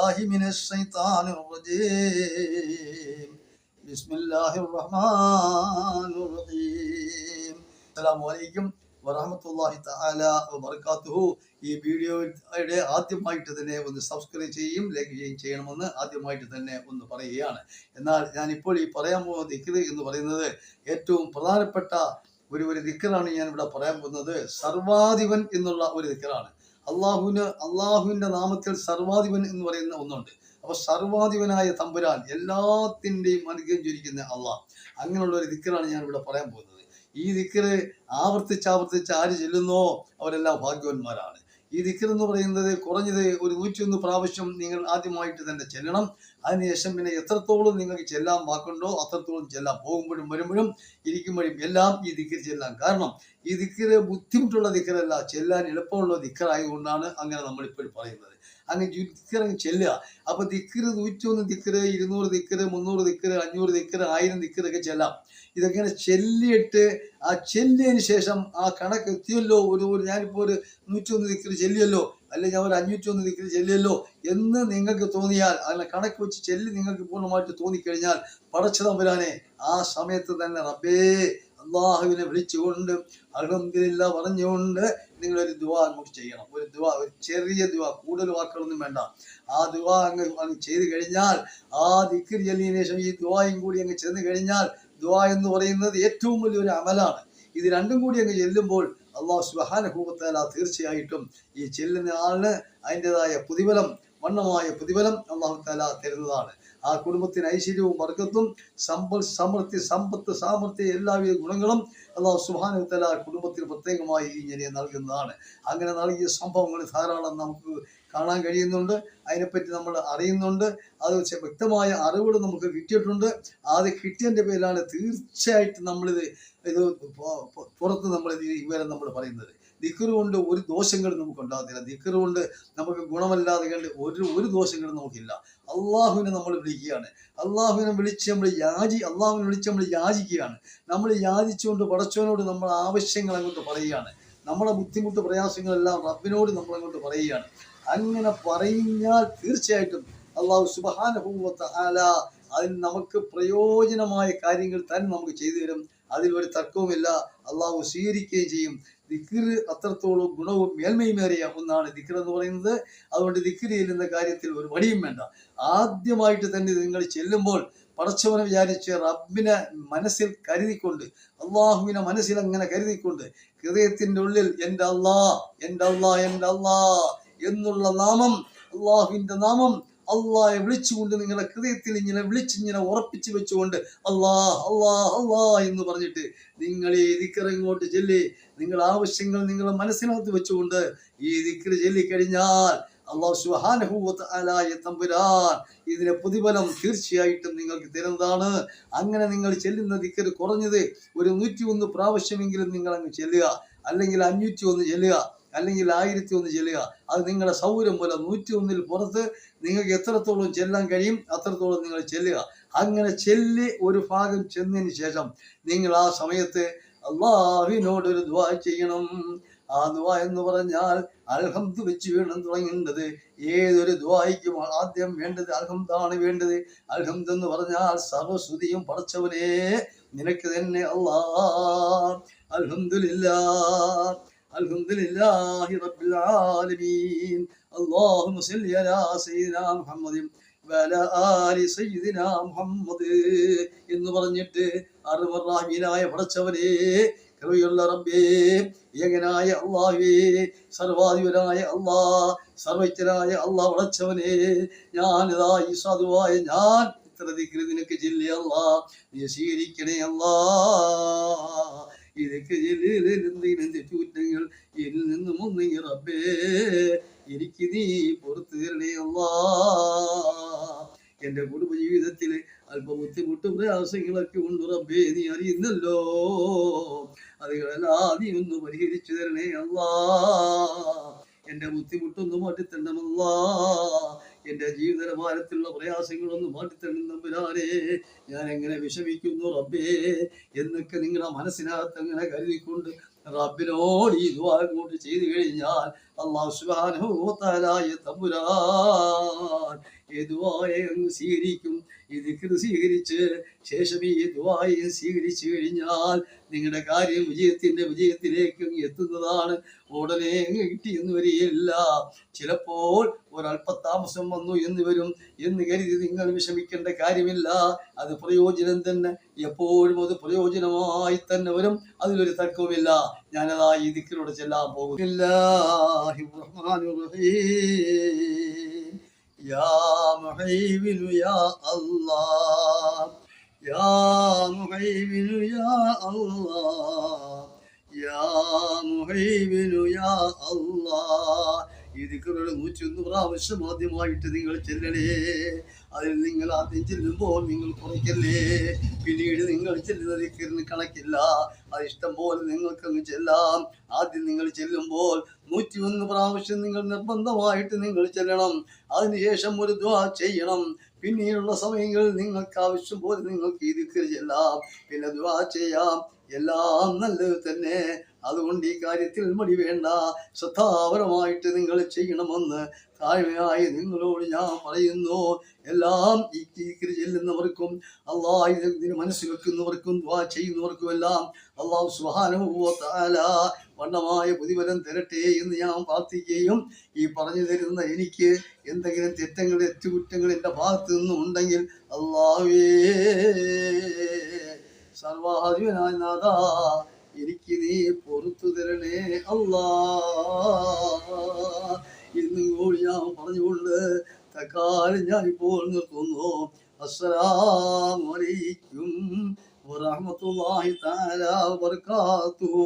بالله من الشيطان الرجيم بسم الله الرحمن الرحيم السلام عليكم വറഹ്മത്തുള്ളാഹി തആല വബറകാതുഹു. ഈ വീഡിയോയുടെ ആദ്യമായിട്ട് തന്നെ ഒന്ന് സബ്സ്ക്രൈബ് ചെയ്യും ലൈക്ക് ചെയ്യണമെന്ന് ആദ്യമായിട്ട് തന്നെ ഒന്ന് പറയുകയാണ്. എന്നാൽ ഞാനിപ്പോൾ ഈ പറയാൻ പോകുന്ന ദിക്ർ എന്ന് പറയുന്നത് ഏറ്റവും പ്രധാനപ്പെട്ട ഒരു ദിക്റാണ് ഞാൻ ഇവിടെ പറയാൻ പോകുന്നത്. സർവാധിപൻ എന്നുള്ള ഒരു ദിക്റാണ്. അള്ളാഹുവിന്റെ നാമത്തിൽ സർവാധിപൻ എന്ന് പറയുന്ന ഒന്നുണ്ട്. അപ്പൊ സർവാധിപനായ തമ്പുരാൻ, എല്ലാത്തിൻ്റെയും അനുഗ്രഹം ചൊരിക്കുന്ന അള്ളാഹ്, അങ്ങനെയുള്ള ഒരു ദിക്റാണ് ഞാൻ ഇവിടെ പറയാൻ പോകുന്നത്. ഈ ദിക്ർ ആവർത്തിച്ച് ആര് ചെല്ലുന്നോ അവരെല്ലാം ഭാഗ്യവാന്മാരാണ്. ഈ ദിക്ർ എന്ന് പറയുന്നത് കുറഞ്ഞത് ഒരു 101 പ്രാവശ്യം നിങ്ങൾ ആദ്യമായിട്ട് തന്നെ ചെല്ലണം. അതിനുശേഷം പിന്നെ എത്രത്തോളം നിങ്ങൾക്ക് ചെല്ലാൻ വാക്കുണ്ടോ അത്രത്തോളം ചെല്ലാം. പോകുമ്പോഴും വരുമ്പോഴും ഇരിക്കുമ്പോഴും എല്ലാം ഈ ദിക്ർ ചെല്ലാം. കാരണം ഈ ദിക്ർ ബുദ്ധിമുട്ടുള്ള ദിക്റല്ല, ചെല്ലാൻ എളുപ്പമുള്ള ദിക്റായതുകൊണ്ടാണ് അങ്ങനെ നമ്മളിപ്പോൾ പറയുന്നത്. അങ്ങനെ ദിക്ർ ചെല്ലുക. അപ്പൊ ദിക്ർ 101 ദിക്ർ, 200 ദിക്ർ, 300 ദിക്ർ, 500 ദിക്ർ, 1000 ദിക്ർ ഒക്കെ ചെല്ലാം. ഇതൊക്കെ ചെല്ലിയിട്ട് ആ ചെല്ലിയതിന് ശേഷം ആ കണക്ക് എത്തിയല്ലോ, ഞാനിപ്പോൾ ഒരു 101 ദിക്ർ ചെല്ലിയല്ലോ, അല്ലെങ്കിൽ ഞാൻ ഒരു 501 ദിക്ർ ചെല്ലിയല്ലോ എന്ന് നിങ്ങൾക്ക് തോന്നിയാൽ, അങ്ങനെ കണക്ക് വെച്ച് ചെല്ലി നിങ്ങൾക്ക് പൂർണ്ണമായിട്ട് തോന്നിക്കഴിഞ്ഞാൽ, പടച്ച തമ്പുരാനെ ആ സമയത്ത് തന്നെ റബ്ബേ അള്ളാഹുവിനെ വിളിച്ചുകൊണ്ട് അൽഹംദുലില്ലാ പറഞ്ഞുകൊണ്ട് നിങ്ങളൊരു ദുആ അങ്ങോട്ട് ചെയ്യണം. ഒരു ചെറിയ ദുആ, കൂടുതൽ വാക്കുകളൊന്നും വേണ്ട. ആ ദുആ അങ്ങ് ചെയ്ത് കഴിഞ്ഞാൽ, ആ ദിക്ർ ചെല്ലിയതിനു ശേഷം ഈ ദുആയും കൂടി അങ്ങ് ചെന്ന് കഴിഞ്ഞാൽ, ദുആ എന്ന് പറയുന്നത് ഏറ്റവും വലിയൊരു അമലാണ്. ഇത് രണ്ടും കൂടി അങ്ങ് ചെല്ലുമ്പോൾ അല്ലാഹു സുബ്ഹാനഹു വ തആല തീർച്ചയായിട്ടും ഈ ചെല്ലുന്ന ആളിന് അതിൻ്റെതായ പ്രതിഫലം, വണ്ണമായ പ്രതിഫലം അല്ലാഹു തആല തരുന്നതാണ്. ആ കുടുംബത്തിന് ഐശ്വര്യവും ബർക്കത്തും സമ്പത്ത് സാമർത്ഥ്യം എല്ലാവിധ ഗുണങ്ങളും അല്ലാഹു സുബ്ഹാനഹു വ തആല കുടുംബത്തിന് പ്രത്യേകമായി ഇങ്ങനെ നൽകുന്നതാണ്. അങ്ങനെ നൽകിയ സംഭവങ്ങൾ ധാരാളം നമുക്ക് കാണാൻ കഴിയുന്നുണ്ട്. അതിനെപ്പറ്റി നമ്മൾ അറിയുന്നുണ്ട്. അത് വ്യക്തമായ അറിവുകൾ നമുക്ക് കിട്ടിയിട്ടുണ്ട്. അത് കിട്ടിയതിൻ്റെ പേരിലാണ് തീർച്ചയായിട്ടും നമ്മളിത് പുറത്ത് ഇവരെ നമ്മൾ പറയുന്നത്. ദിക്ർ കൊണ്ട് ഒരു ദോഷങ്ങളും നമുക്ക് ഉണ്ടാകത്തില്ല. ദിക്ർ കൊണ്ട് നമുക്ക് ഗുണമല്ലാതെ കണ്ട് ഒരു ദോഷങ്ങളും നമുക്കില്ല. അള്ളാഹുവിനെ നമ്മൾ വിളിക്കുകയാണ്. അള്ളാഹുവിനെ വിളിച്ച് നമ്മൾ യാചിക്കുകയാണ്. നമ്മൾ യാചിച്ചുകൊണ്ട് പടച്ചവനോട് നമ്മൾ ആവശ്യങ്ങൾ അങ്ങോട്ട് പറയുകയാണ്. നമ്മുടെ ബുദ്ധിമുട്ട് പ്രയാസങ്ങളെല്ലാം റബ്ബിനോട് നമ്മൾ അങ്ങോട്ട് പറയുകയാണ്. അങ്ങനെ പറഞ്ഞാൽ തീർച്ചയായിട്ടും അല്ലാഹു സുബ്ഹാനഹു വ തആല അതിന് നമുക്ക് പ്രയോജനമായ കാര്യങ്ങൾ തന്നെ നമുക്ക് ചെയ്തു തരും. അതിൽ ഒരു തർക്കവുമില്ല. അള്ളാഹു സ്വീകരിക്കുകയും ചെയ്യും. ദിക്ർ അത്രത്തോളം ഗുണവും മേന്മയുമേറിയ ഒന്നാണ് ദിക്ർ എന്ന് പറയുന്നത്. അതുകൊണ്ട് ദിക്ർ ചെല്ലുന്ന കാര്യത്തിൽ ഒരു മടിയും വേണ്ട. ആദ്യമായിട്ട് തന്നെ നിങ്ങൾ ചെല്ലുമ്പോൾ പടച്ചവനെ വിചാരിച്ച് റബ്ബിനെ മനസ്സിൽ കരുതിക്കൊണ്ട്, അള്ളാഹുവിനെ മനസ്സിൽ അങ്ങനെ കരുതിക്കൊണ്ട്, ഹൃദയത്തിൻ്റെ ഉള്ളിൽ എൻ്റെ അള്ളാഹ് എന്നുള്ള നാമം, അള്ളാഹുവിൻ്റെ നാമം, അള്ളാഹെ വിളിച്ചുകൊണ്ട് നിങ്ങളുടെ ഹൃദയത്തിൽ ഇങ്ങനെ ഉറപ്പിച്ചു വെച്ചുകൊണ്ട് അള്ളാഹ് എന്ന് പറഞ്ഞിട്ട് നിങ്ങൾ ഈ ദിക്ർ ഇങ്ങോട്ട് ചൊല്ലി, നിങ്ങളുടെ ആവശ്യങ്ങൾ നിങ്ങളുടെ മനസ്സിനകത്ത് വെച്ചുകൊണ്ട് ഈ ദിക്ർ ചൊല്ലിക്കഴിഞ്ഞാൽ അല്ലാഹു സുബ്ഹാനഹു വ തആല തമ്പുരാൻ ഇതിന്റെ പ്രതിഫലം തീർച്ചയായിട്ടും നിങ്ങൾക്ക് തരുന്നതാണ്. അങ്ങനെ നിങ്ങൾ ചെല്ലുന്ന ദിക്ർ കുറഞ്ഞത് ഒരു 101 പ്രാവശ്യമെങ്കിലും നിങ്ങൾ അങ്ങ് ചെല്ലുക, അല്ലെങ്കിൽ 501 ചെല്ലുക, അല്ലെങ്കിൽ 1001 ചെല്ലുക. അത് നിങ്ങളുടെ സൗകര്യം പോലെ 101ൽ പുറത്ത് നിങ്ങൾക്ക് എത്രത്തോളം ചെല്ലാൻ കഴിയും അത്രത്തോളം നിങ്ങൾ ചെല്ലുക. അങ്ങനെ ചെല്ലി ഒരു ഭാഗം ചെന്നതിന് ശേഷം നിങ്ങൾ ആ സമയത്ത് അള്ളാഹുവിനോട് ഒരു ദുആ ചെയ്യണം. ആ ദുആ എന്ന് പറഞ്ഞാൽ അൽഹംദ് വെച്ച് വേണം തുടങ്ങേണ്ടത്. ഏതൊരു ദുആയ്ക്കും ആദ്യം വേണ്ടത് അൽഹംദാണ് വേണ്ടത്. അൽഹംദ് എന്ന് പറഞ്ഞാൽ സർവസ്തുതിയും പടച്ചവനെ നിനക്ക് തന്നെ അല്ലാഹ്. അൽഹംദുലില്ലാഹി റബ്ബിൽ ആലമീൻ. അല്ലാഹുമ്മ സ്വല്ലി അലാ സയ്യിദിനാ മുഹമ്മദിൻ വഅലാ ആലി സയ്യിദിനാ മുഹമ്മദ് എന്ന് പറഞ്ഞിട്ട് അർഹമർറഹീമായ പടച്ചവനെ, കൃപയുള്ള റബ്ബേ, ഏകനായ അല്ലാഹുവേ, സർവാധിപനായ അല്ലാഹ്, സർവജ്ഞനായ അല്ലാഹ് പടച്ചവനെ, ഞാനിതാ ഈ സാധുവായ ഞാൻ ഇത്ര ദിക്ർ നിനക്ക് ചൊല്ലി അല്ലാഹ് നീ സ്വീകരിക്കണേ അല്ലാഹ്. ഇതൊക്കെ എന്തെങ്കിലും തെറ്റുകുറ്റങ്ങൾ എന്നിൽ നിന്നും ഒന്നെങ്കിൽ റബ്ബേ എനിക്ക് നീ പുറത്തു തരണേ അല്ലാഹ്. എൻ്റെ കുടുംബജീവിതത്തിൽ അല്പം ബുദ്ധിമുട്ടും പ്രയാസങ്ങളൊക്കെ ഉണ്ട് റബ്ബേ, നീ അറിയുന്നല്ലോ. അതുകളെല്ലാം നീ ഒന്ന് പരിഹരിച്ചു തരണേ അല്ലാഹ്. എൻ്റെ ബുദ്ധിമുട്ടൊന്ന് മാറ്റിത്തരണമല്ലാ. എൻ്റെ ജീവിത ഭാരത്തിലുള്ള പ്രയാസങ്ങളൊന്ന് മാറ്റിത്തരണം തമ്പുരാനെ. ഞാൻ എങ്ങനെ വിഷമിക്കുന്നു റബ്ബേ എന്നൊക്കെ നിങ്ങളുടെ മനസ്സിനകത്ത് അങ്ങനെ കരുതിക്കൊണ്ട് റബ്ബിനോട് ഈ ദുആ അങ്ങോട്ട് ചെയ്തു കഴിഞ്ഞാൽ അല്ലാഹു സുബ്ഹാനഹു വ തആല തമ്പുരാൻ ഈ ദുആയെ അങ്ങ് സ്വീകരിക്കും. ഈ ദിക്ർ സ്വീകരിച്ച് ശേഷം ഈ ദുആയെ സ്വീകരിച്ചു കഴിഞ്ഞാൽ നിങ്ങളുടെ കാര്യം വിജയത്തിലേക്ക് എത്തുന്നതാണ്. ഉടനെ കിട്ടിയെന്ന് വരികയില്ല. ചിലപ്പോൾ ഒരല്പതാമസം വന്നു എന്ന് വരും എന്ന് കരുതി നിങ്ങൾ വിഷമിക്കേണ്ട കാര്യമില്ല. അത് പ്രയോജനം തന്നെ, എപ്പോഴും അത് പ്രയോജനമായി തന്നെ വരും. അതിലൊരു തർക്കവുമില്ല. ഞാനതാ ഈ ദിക്റിലൂടെ ചെല്ലാൻ പോകും. യാ മുഹൈമിനു യാ അല്ലാഹ്, യാ മുഹൈമിനു യാ അല്ലാഹ്, യാ മുഹൈമിനു യാ അല്ലാഹ്. ഈ ദിക്റുകൾ 101 പ്രാവശ്യം ആദ്യമായിട്ട് നിങ്ങൾ ചെല്ലണേ. അതിൽ നിങ്ങൾ ആദ്യം ചെല്ലുമ്പോൾ നിങ്ങൾ കുറയ്ക്കല്ലേ. പിന്നീട് നിങ്ങൾ ചെല്ലുന്ന ദിക്റിന് കണക്കില്ല. അത് ഇഷ്ടം പോലെ നിങ്ങൾക്കങ്ങ് ചെല്ലാം. ആദ്യം നിങ്ങൾ ചെല്ലുമ്പോൾ 101 പ്രാവശ്യം നിങ്ങൾ നിർബന്ധമായിട്ട് നിങ്ങൾ ചെല്ലണം. അതിനുശേഷം ഒരു ദുആ ചെയ്യണം. പിന്നീടുള്ള സമയങ്ങളിൽ നിങ്ങൾക്ക് ആവശ്യം പോലെ നിങ്ങൾക്ക് ഈ ദിക്ർ ചെല്ലാം, പിന്നെ ദുആ ചെയ്യാം. എല്ലാം നല്ലത് തന്നെ. അതുകൊണ്ട് ഈ കാര്യത്തിൽ മടി വേണ്ട. ശ്രദ്ധാപരമായിട്ട് നിങ്ങൾ ചെയ്യണമെന്ന് താഴ്മയായി നിങ്ങളോട് ഞാൻ പറയുന്നു. എല്ലാം ഈ ദിക്ർ ചെല്ലുന്നവർക്കും അല്ലാഹ് ഇതിന് മനസ്സിൽ വെക്കുന്നവർക്കും ദുആ ചെയ്യുന്നവർക്കും എല്ലാം അല്ലാഹു സുബ്ഹാനഹു വ തആല വണ്ണമായ പ്രതിഫലം തരട്ടെ എന്ന് ഞാൻ പ്രാർത്ഥിക്കുകയും, ഈ പറഞ്ഞു തരുന്ന എനിക്ക് എന്തെങ്കിലും തെറ്റുകുറ്റങ്ങൾ എൻ്റെ ഭാഗത്ത് നിന്നും ഉണ്ടെങ്കിൽ അല്ലാഹുവേ സർവാധിപനായ നാഥാ എനിക്ക് നീ പൊറുത്തു തരണേ അല്ലാ എന്നും കൂടി ഞാൻ പറഞ്ഞുകൊണ്ട് തൽക്കാലം ഞാനിപ്പോൾ നിർത്തുന്നു. അസ്സലാമു അലൈക്കും വറഹ്മത്തുള്ളാഹി തആല വബറകാതുഹു.